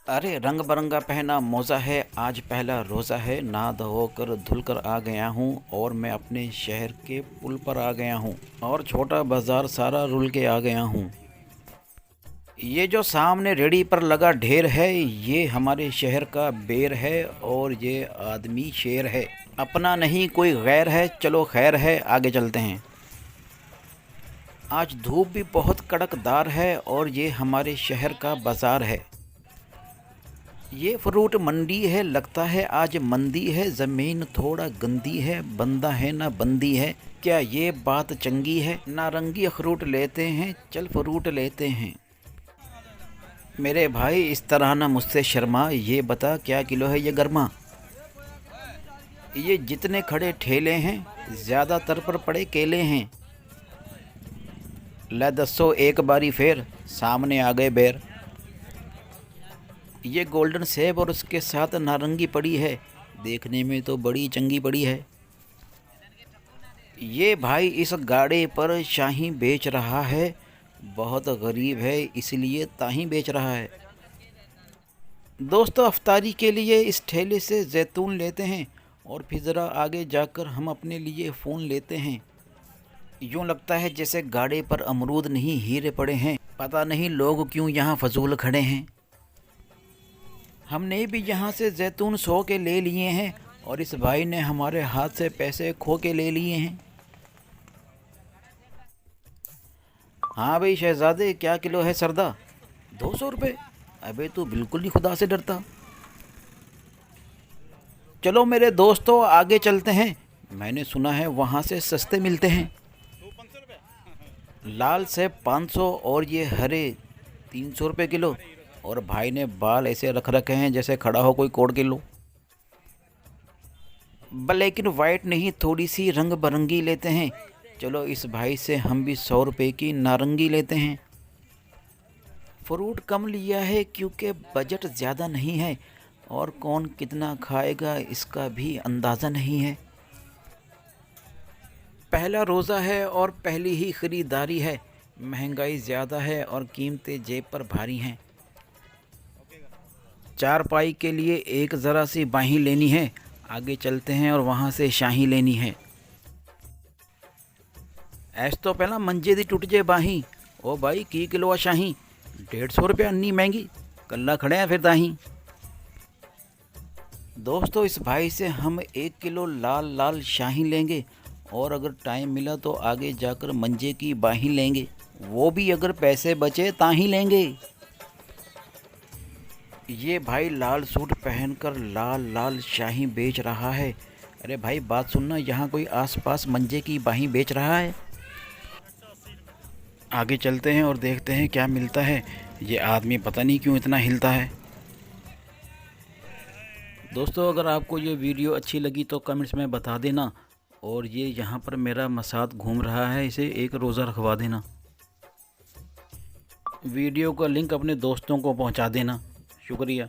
अरे रंग बरंगा पहना मौजा है, आज पहला रोज़ा है। नहा धोकर धुल कर आ गया हूँ और मैं अपने शहर के पुल पर आ गया हूँ और छोटा बाजार सारा रुल के आ गया हूँ। ये जो सामने रेडी पर लगा ढेर है, ये हमारे शहर का बेर है और ये आदमी शेर है। अपना नहीं कोई गैर है, चलो खैर है, आगे चलते हैं। आज धूप भी बहुत कड़कदार है और ये हमारे शहर का बाजार है। ये फ्रूट मंडी है, लगता है आज मंदी है। ज़मीन थोड़ा गंदी है, बंदा है ना बंदी है, क्या ये बात चंगी है। नारंगी अखरूट लेते हैं, चल फ्रूट लेते हैं। मेरे भाई इस तरह ना मुझसे शर्मा, ये बता क्या किलो है ये गर्मा। ये जितने खड़े ठेले हैं, ज़्यादातर पर पड़े केले हैं। ले दसो एक बारी फिर, सामने आ गए बेर। ये गोल्डन सेब और उसके साथ नारंगी पड़ी है, देखने में तो बड़ी चंगी पड़ी है। ये भाई इस गाड़े पर शाही बेच रहा है, बहुत गरीब है इसलिए ताही बेच रहा है। दोस्तों अफ्तारी के लिए इस ठेले से जैतून लेते हैं और फिर ज़रा आगे जाकर हम अपने लिए फ़ोन लेते हैं। यूँ लगता है जैसे गाड़े पर अमरूद नहीं हीरे पड़े हैं, पता नहीं लोग क्यों यहाँ फजूल खड़े हैं। हमने भी यहाँ से जैतून 100 के ले लिए हैं और इस भाई ने हमारे हाथ से पैसे खो के ले लिए हैं। हाँ भाई शहजादे, क्या किलो है सरदा? 200 रुपये? अबे तू बिल्कुल ही खुदा से डरता। चलो मेरे दोस्तों आगे चलते हैं, मैंने सुना है वहाँ से सस्ते मिलते हैं। लाल सेब 500 और ये हरे 300 रुपये किलो। और भाई ने बाल ऐसे रख रखे हैं जैसे खड़ा हो कोई कोड़ किलो। ब्लैक एंड वाइट नहीं, थोड़ी सी रंग बिरंगी लेते हैं। चलो इस भाई से हम भी 100 रुपये की नारंगी लेते हैं। फ्रूट कम लिया है क्योंकि बजट ज़्यादा नहीं है और कौन कितना खाएगा इसका भी अंदाज़ा नहीं है। पहला रोज़ा है और पहली ही ख़रीदारी है, महंगाई ज़्यादा है और कीमतें जेब पर भारी हैं। चारपाई के लिए एक ज़रा सी बाही लेनी है, आगे चलते हैं और वहाँ से शाही लेनी है। ऐस तो पहला मंजे दी टुट जे बाही। ओ भाई की किलो आ शाही? 150 रुपया अन्नी महंगी, कल्ला खड़े हैं फिर दाही। दोस्तों इस भाई से हम 1 किलो लाल लाल शाही लेंगे और अगर टाइम मिला तो आगे जाकर मंजे की बाही लेंगे, वो भी अगर पैसे बचे ताही लेंगे। ये भाई लाल सूट पहनकर लाल लाल शाही बेच रहा है। अरे भाई बात सुनना, यहाँ कोई आसपास मंजे की बाही बेच रहा है? आगे चलते हैं और देखते हैं क्या मिलता है। ये आदमी पता नहीं क्यों इतना हिलता है। दोस्तों अगर आपको ये वीडियो अच्छी लगी तो कमेंट्स में बता देना और ये यहाँ पर मेरा मसाद घूम रहा है, इसे एक रोज़ा रखवा देना। वीडियो का लिंक अपने दोस्तों को पहुँचा देना। शुक्रिया।